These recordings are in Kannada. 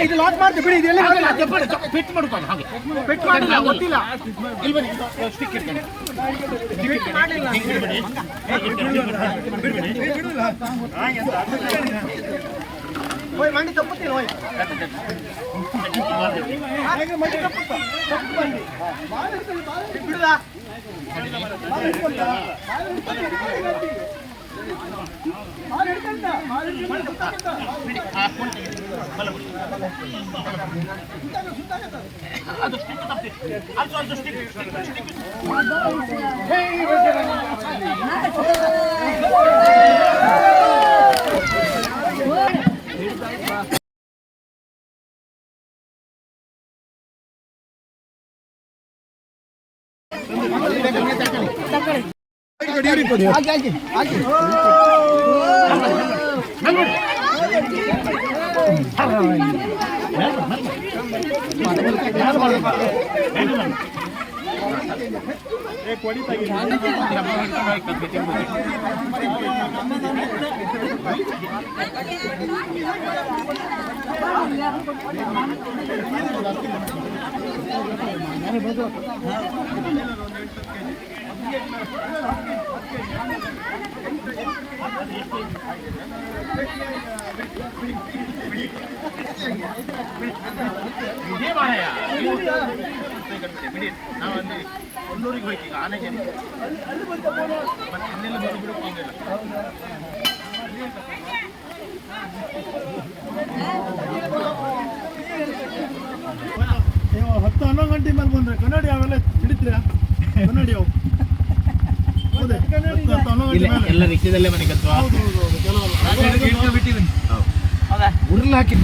ಇದು ಲಾಕ್ ಮಾಡ್ತೀವಿ ಬಿಡಿ. ಇದೆಲ್ಲ ಪೆಟ್ ಮಾಡ್ಕೊಂಡು ಹಾಗೆ ಪೆಟ್ ಮಾಡಿಲ್ಲ ಗೊತ್ತಿಲ್ಲ. ಮಂಡಿ ತಪ್ಪುತ್ತೀರ ಬಿಡುದಾ ನಾವಲ್ಲಿ ಕೊಲ್ಲೂರಿಗೆ ಹೋಯ್ತು ಈಗ ಆನೆಗೆ ಮತ್ತೆ ಇನ್ನೆಲ್ಲ ಬಿಡೋಕ್ಕಾಗಿಲ್ಲ. 10-11 ಗಂಟೆ ಮೇಲೆ ಬಂದ್ರೆ ಕನ್ನಡಿ ಅವೆಲ್ಲ ಹಿಡಿತೀರಾ? ಕನ್ನಡಿ ಅವು ಎಲ್ಲ ರಿಕ್ಷದಲ್ಲೇ ಮನೆ ಕತ್ತುವ ಉರ್ಲ್ ಹಾಕಿ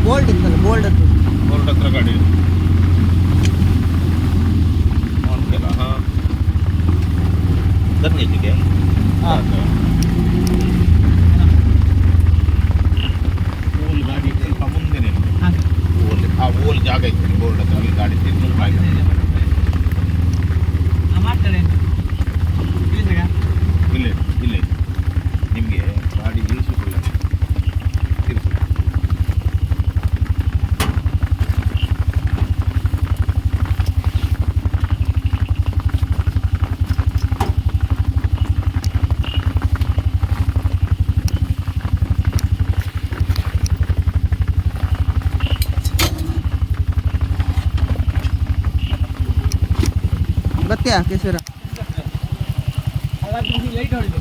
ಬೋಲ್ಡ್ ಇತ್ತಲ್ಲ, ಬೋಲ್ಡ್ ಹತ್ರ ಗಾಡಿ ಧನ್ಯತೆಗೆ ಓಲ್ ಗಾಡಿ ಸ್ವಲ್ಪ ಮುಂದೆನೆ ಓಲ್ ಜಾಗ ಇತ್ತು ಬೋರ್ಡ್ ಹತ್ರ ಅಲ್ಲಿ ಗಾಡಿ ಮಾಡ್ತಾರೆ ಇಲ್ಲೇ ಇಲ್ಲೇ ನಿಮಗೆ ಗಾಡಿ ಇಳಿಸಿಕೊಳ್ಳ ಬತ್ತೆಯಾ ಕೇಶರ ಲೈಟ್ ಹೊಡಿದೆ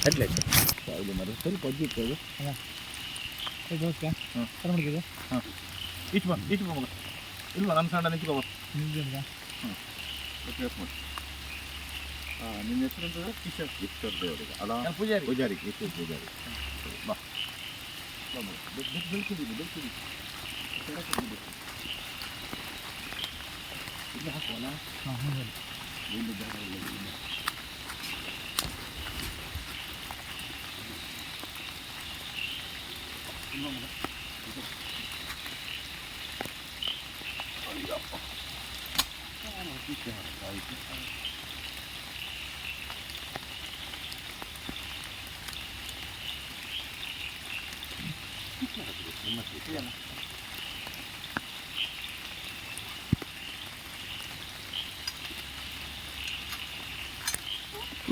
ಹೆಡ್ಲೈಟ್ ಇದು ಮರ ಸ್ವಲ್ಪ ಅಜ್ಜಿತ್ತು ಅದು ಇದು ಓಕೆ ಹಾಂ ಕರ್ಮಡಿಗೆ ಹಾಂ ಈಚ್ ಬಾ ಮಗ ಇಲ್ವಾ ನನ್ನ ಸಣ್ಣ ನಿಂತ್ಕೋ ನಿಂತ್ಕೊಂಡ ಹಾಂ ಓಕೆ ಮಾಡಿ ನಿನ್ನ ಹೆಸರು ಅಂತಂದ್ರೆ ಈಶ್ವರ್ ದೇವರಿಗೆ ಅಲ್ಲ ಪೂಜಾರಿ ಈಶ್ವರ್ ಪೂಜಾರಿ ಬಾ ಬೆಳ್ಕಿದ್ದೀನಿ ಇದು ಹಾಕುವಲ್ಲ ಹಾಂ ಹ್ಞೂ ಒಂದು ಜಾಗ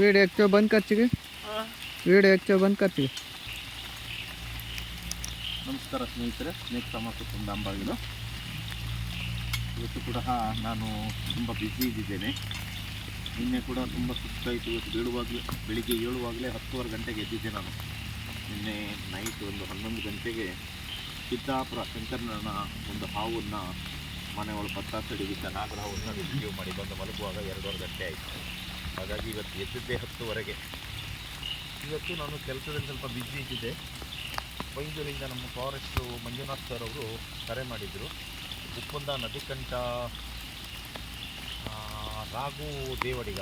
वीडियो एक बंद कर चुके वीडियो एक बंद कर चुके ನಮಸ್ಕಾರ ಸ್ನೇಹಿತರೆ, ಸ್ನೇಕ್ ಸಮಸ್ಯೆ ತುಂಬ ಅಂಬಾಗಿಲು. ಇವತ್ತು ಕೂಡ ನಾನು ತುಂಬ ಬ್ಯುಸಿ ಇದ್ದಿದ್ದೇನೆ. ನಿನ್ನೆ ಕೂಡ ತುಂಬ ಸುಸ್ತಾಯಿತು. ಇವತ್ತು ಬೆಳಿಗ್ಗೆ ಏಳುವಾಗಲೇ 10:30 ಗಂಟೆಗೆ ಎದ್ದಿದ್ದೆ ನಾನು. ನಿನ್ನೆ ನೈಟ್ ಒಂದು 11 ಗಂಟೆಗೆ ಸಿದ್ದಾಪುರ ಶಂಕರನ ಒಂದು ಹಾವನ್ನು ಮನೆಯೊಳಗೆ ಪತ್ತಾಸಡಿಗಿದ್ದ ನಾಗರಹಾವನ್ನು ರಿಸೀವ್ ಮಾಡಿ ಬಂದು ಮಲಗುವಾಗ 2:30 ಗಂಟೆ ಆಯಿತು. ಹಾಗಾಗಿ ಇವತ್ತು ಎದ್ದಿದ್ದೆ 10:00ವರೆಗೆ. ಇವತ್ತು ನಾನು ಕೆಲಸದಲ್ಲಿ ಸ್ವಲ್ಪ ಬ್ಯುಸಿ ಇದ್ದಿದ್ದೆ. ಬೈಂದೂರಿಂದ ನಮ್ಮ ಫಾರೆಸ್ಟು ಮಂಜುನಾಥ್ ಸರ್ ಅವರು ಕರೆ ಮಾಡಿದರು. ಉಪ್ಪುಂದ ನದಿಕಂಠ ರಾಘು ದೇವಡಿಗ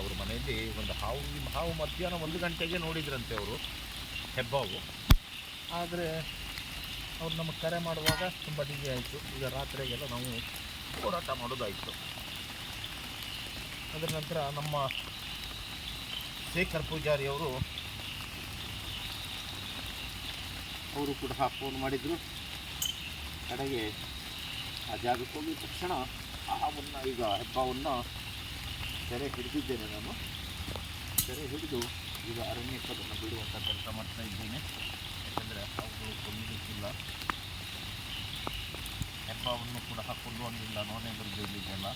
ಅವ್ರ ಮನೆಯಲ್ಲಿ ಒಂದು ಹಾವು ಮಧ್ಯಾಹ್ನ 1 ಗಂಟೆಗೆ ನೋಡಿದ್ರಂತೆ ಅವರು, ಹೆಬ್ಬಾವು. ಆದರೆ ಅವ್ರು ನಮಗೆ ಕರೆ ಮಾಡುವಾಗ ತುಂಬ ಡಿಲೇ ಆಯಿತು. ಈಗ ರಾತ್ರಿಗೆಲ್ಲ ನಾವು ಹೋರಾಟ ಮಾಡೋದಾಯಿತು. ಅದರ ನಂತರ ನಮ್ಮ ಶೇಖರ್ ಪೂಜಾರಿ ಅವರು ಕೂಡ ಫೋನ್ ಮಾಡಿದರು. ಕಡೆಗೆ ಆ ಜಾಗಕ್ಕೆ ಹೋಗಿದ ತಕ್ಷಣ ಹಾವನ್ನು, ಈಗ ಹೆಬ್ಬಾವನ್ನು ಸೆರೆ ಹಿಡಿದಿದ್ದೇನೆ ನಾನು. ಸೆರೆ ಹಿಡಿದು ಈಗ ಅರಣ್ಯಕ್ಕದನ್ನು ಬಿಡುವಂಥ ಕೆಲಸ ಮಾಡ್ತಾ ಇದ್ದೇನೆ. ಯಾಕೆಂದರೆ ಅವುಗಳು ಕೊಲ್ಲಲಿಕ್ಕಿಲ್ಲ. ಹೆಬ್ಬಾವನ್ನು ಕೂಡ ಕೊಲ್ಲುವಂಗಿಲ್ಲ, ನೋನೇ ಬರಲಿಲ್ಲ.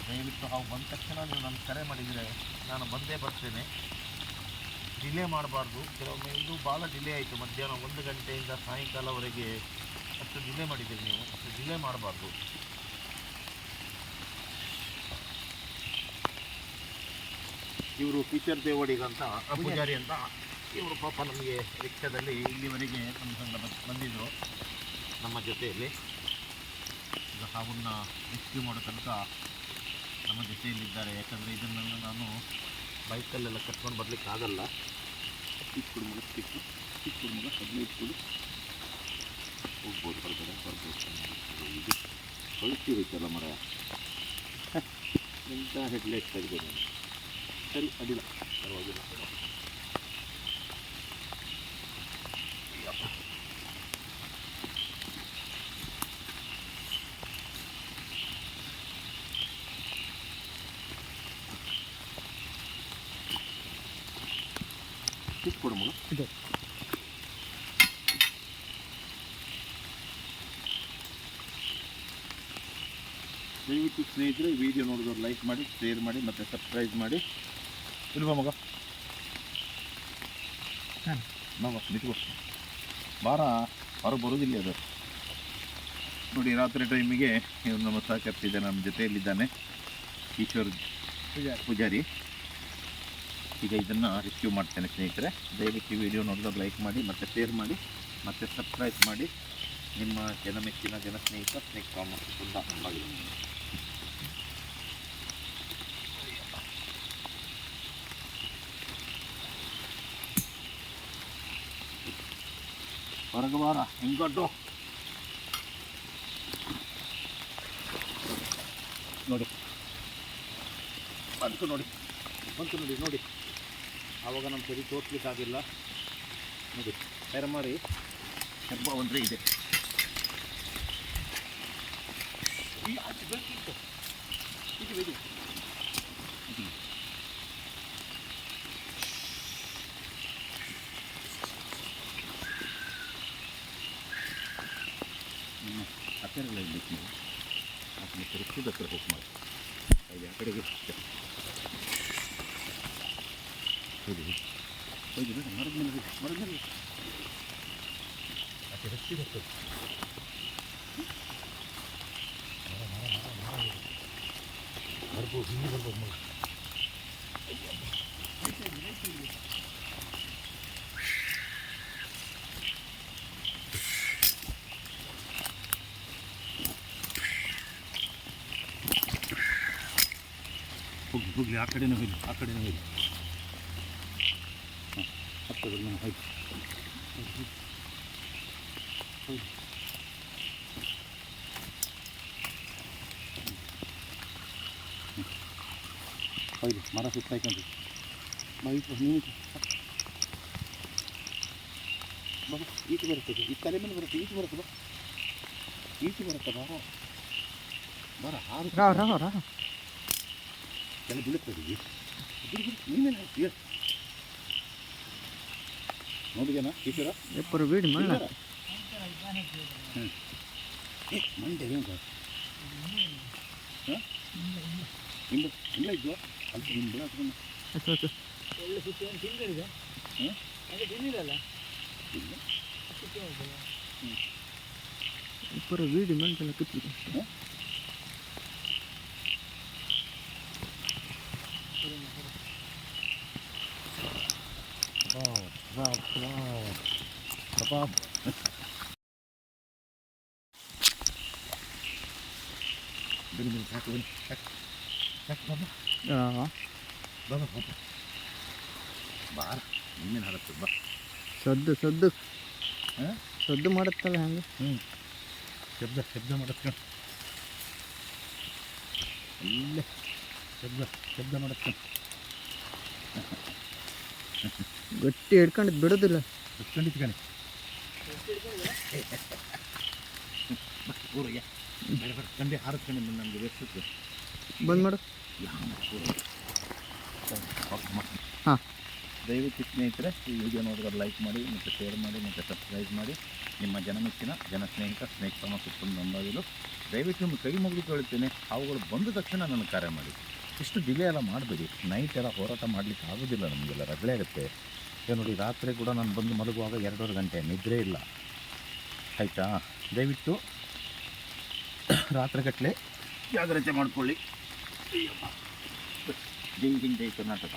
ದಯವಿಟ್ಟು ಹಾವು ಬಂದ ತಕ್ಷಣ ನೀವು ನನ್ನ ಕರೆ ಮಾಡಿದರೆ ನಾನು ಬಂದೇ ಬರ್ತೇನೆ. ಡಿಲೇ ಮಾಡಬಾರ್ದು. ಕೆಲವೊಮ್ಮೆ ಇದು ಭಾಳ ಡಿಲೇ ಆಯಿತು. ಮಧ್ಯಾಹ್ನ 1 ಗಂಟೆಯಿಂದ ಸಾಯಂಕಾಲವರೆಗೆ ಅಷ್ಟು ಡಿಲೇ ಮಾಡಿದ್ದೀರಿ ನೀವು. ಅಷ್ಟು ಡಿಲೇ ಮಾಡಬಾರ್ದು. ಇವರು ಕಿಶೋರ್ ದೇವಡಿಗ ಅಂತ ಪೂಜಾರಿ ಅಂತ, ಇವರು ಪಾಪ ನಮಗೆ ರಿಕ್ಷಾದಲ್ಲಿ ಇಲ್ಲಿವರೆಗೆ ನಮ್ಮ ಸಂಘ ಬಂದಿದ್ದರು ನಮ್ಮ ಜೊತೆಯಲ್ಲಿ. ಈಗ ಹಾವನ್ನು ರೆಸ್ಕ್ಯೂ ಮಾಡೋ ತನಕ ನಮ್ಮ ಜೊತೆಯಲ್ಲಿದ್ದಾರೆ. ಯಾಕಂದರೆ ಇದನ್ನು ನಾನು ಬೈಕಲ್ಲೆಲ್ಲ ಕಟ್ಕೊಂಡು ಬರಲಿಕ್ಕೆ ಆಗಲ್ಲ. ಚಿಕ್ಕ ಮಗ 15 ಕೊಡು ಹೋಗ್ಬೋದು, ಬರ್ಬೋದು. ಇದು ಕಳಿಸ್ತಿರುತ್ತಲ್ಲ ಮರ ಎಂಥ ಹೆಡ್ಲೈಟ್ ತೆಗೆದೆ ನಾನು. ಸರಿ, ಅಡ್ಡಿಲ್ಲ, ಪರವಾಗಿಲ್ಲ. ಕೊಡು ಮಗ. ಇದು ದಯವಿಟ್ಟು ಸ್ನೇಹಿತರೆ ಈ ವಿಡಿಯೋ ನೋಡಿದವ್ರು ಲೈಕ್ ಮಾಡಿ, ಶೇರ್ ಮಾಡಿ ಮತ್ತು ಸಬ್ಸ್ಕ್ರೈಬ್ ಮಾಡಿ. ಇಲ್ವಾ ಮಗ? ಮಗ ನಿಂತ್ಕೋ, ಬಾರ, ಹೊರ ಬರೋದಿಲ್ಲ ಅದು. ನೋಡಿ, ರಾತ್ರಿ ಟೈಮಿಗೆ ಇವ್ರು ನಮ್ಮ ಸಹಕರಿಸಿದ್ದಾನೆ, ನಮ್ಮ ಜೊತೆಯಲ್ಲಿದ್ದಾನೆ ಈಶ್ವರ್ ಪೂಜಾರಿ. ಈಗ ಇದನ್ನು ರಿಸೀವ್ ಮಾಡ್ತೇನೆ ಸ್ನೇಹಿತರೆ. ದಯವಿಟ್ಟು ವಿಡಿಯೋ ನೋಡಿದಾಗ ಲೈಕ್ ಮಾಡಿ ಮತ್ತು ಶೇರ್ ಮಾಡಿ ಮತ್ತು ಸಬ್ಸ್ಕ್ರೈಬ್ ಮಾಡಿ. ನಿಮ್ಮ ಜನಮೆಚ್ಚಿನ ಜನಸ್ನೇಹಿತ ಸ್ನೇಕ್ ಕಾಮರ್ಸ್ ತುಂಬ ಅಂಬಾಗಿಲು. ಹೊರಗೆ ಬಾರ, ಹೆಂಗೊಟ್ಟು ನೋಡಿ, ಬಂತು ನೋಡಿ. ಆವಾಗ ನಮ್ಮ ಸರಿ ತೋರಿಸ್ಲಿಕ್ಕಾಗಿಲ್ಲ. ನೋಡಿ, ತೆರಮಾರಿ ಹೆಬ್ಬ ಒಂದ್ರೆ ಇದೆ. ಈ ಆಚೆ ಬೇಕಿತ್ತು ಹತ್ತಿರಲ್ಲ ಇರ್ಬೇಕು ನೀವು ಅದನ್ನು ತಿರುಗಿದ ಹತ್ರ ಹೋಗಿ ಮಾಡಿ ಅಲ್ಲಿ ಆ ಕಡೆಗೆ ಹೋಗಿ ಹೋಗಿ ಬೇಡ ಮರದ ಮೇಲೆ ಆಕೆ ಹಚ್ಚಿ ಬರ್ತದೆ ಬರ್ಬೋದು ಹಿಂದೆ ಬರ್ಬೋದು ಮಗ ಹೋಗ್ಲಿ ಆ ಕಡೆನೇ ಹೋಗಿ ಹಾಂ ಹತ್ತದ ನಾನು ಹೋಗಿ ಹೋಗಿ ಮರ ಸುತ್ತಾಯ್ಕೊಂಡು ನೀವು ಬಾಬಾ ಈಚೆ ಬರ್ತದೆ ಈ ತಲೆ ಮೇಲೆ ಬರುತ್ತೆ ಈಚೆ ಬರುತ್ತೆ ಬರ ಬರ ಹಾರು ಎಲ್ಲ ಬೀಳುತ್ತದೆ ನೀವೇನು ಹಾಕ್ತೀಯ ನೋಡಿದೇನಾ ಈಶ್ವರ ಎಪ್ಪರು ಬೀಡಿ ಮಣ್ಣ ಹ್ಞೂ ಮಂಡೆ ಏನು ಹಾಂ ಇಲ್ಲ ಇದ್ವಾ ಅಲ್ಲಿ ನಿಮ್ಗೆ ಹಾಕ್ಕೊಂಡು ಒಳ್ಳೆ ಸುತ್ತಿ ಒಂದು ತಿಂಗಳಿದೆ ಹಾಂ ಅದು ತಿನ್ನಿರಲ್ಲ ಇಲ್ಲ ಎಪ್ಪರು ಬೀಡಿ ಮಣ್ಣೆಲ್ಲ ಕಿತ್ತಿದೆ ಹಾಂ ಕಬಾಬ್ ಬನ್ನಿ ಸಾಕು ಬನ್ನಿ ಸಾಕು ಬಾಬಾ ಬಾಬಾ ಬಾರ ಇನ್ನೇನು ಹಾಡುತ್ತೆ ಬಾ ಸದ್ದು ಹಾಂ ಸದ್ದು ಮಾಡುತ್ತಲ್ಲ ಹಂಗೆ ಶಬ್ದ ಮಾಡತ್ಕೊಂಡು ಅಲ್ಲೇ ಶಬ್ದ ಮಾಡತ್ಕೊಂಡು ಗಟ್ಟಿ ಹಿಡ್ಕೊಂಡಿದ್ದು ಬಿಡೋದಿಲ್ಲ ಕುತ್ಕೊಂಡಿತ್ತು ಕಣೆ ಊರಯ್ಯ ಬೇಡ ಕಂಡೆ ಹಾರಿಸ್ಕೊಂಡು ನಮಗೆ ಬೆಸ್ಟ್ ಬಂದ್ ಮಾಡು ಹಾಂ ದಯವಿಟ್ಟು ಸ್ನೇಹಿತರೆ ಈ ವಿಡಿಯೋ ನೋಡಿದ್ರೆ ಲೈಕ್ ಮಾಡಿ ಮತ್ತು ಶೇರ್ ಮಾಡಿ ಮತ್ತು ಸಬ್ಸ್ಕ್ರೈಬ್ ಮಾಡಿ ನಿಮ್ಮ ಜನಮೆಚ್ಚಿನ ಸ್ನೇಹಿತ ಸ್ನೇಹಿತನ ಸುತ್ತಲೂ ನಂಬಾಗಲು ದಯವಿಟ್ಟು ನಿಮ್ಮ ಕೈ ಮುಗಿದು ಕೇಳುತ್ತೇನೆ ಅವುಗಳು ಬಂದ ತಕ್ಷಣ ನನಗೆ ಕಾರ್ಯ ಮಾಡಿ ಇಷ್ಟು ಡಿಲೇ ಎಲ್ಲ ಮಾಡಬೇಡಿ ನೈಟ್ ಎಲ್ಲ ಹೋರಾಟ ಮಾಡಲಿಕ್ಕೆ ಆಗೋದಿಲ್ಲ ನಮಗೆಲ್ಲ ರಗಳೆ ಆಗುತ್ತೆ ನೋಡಿ ರಾತ್ರಿ ಕೂಡ ನಾನು ಬಂದು ಮಲಗುವಾಗ 2.5 ಗಂಟೆ ನಿದ್ರೆ ಇಲ್ಲ ಆಯಿತಾ ದಯವಿಟ್ಟು ರಾತ್ರಿಗಟ್ಟಲೆ ಜಾಗ್ರತೆ ಮಾಡಿಕೊಳ್ಳಿ ಜೈ ಕರ್ನಾಟಕ.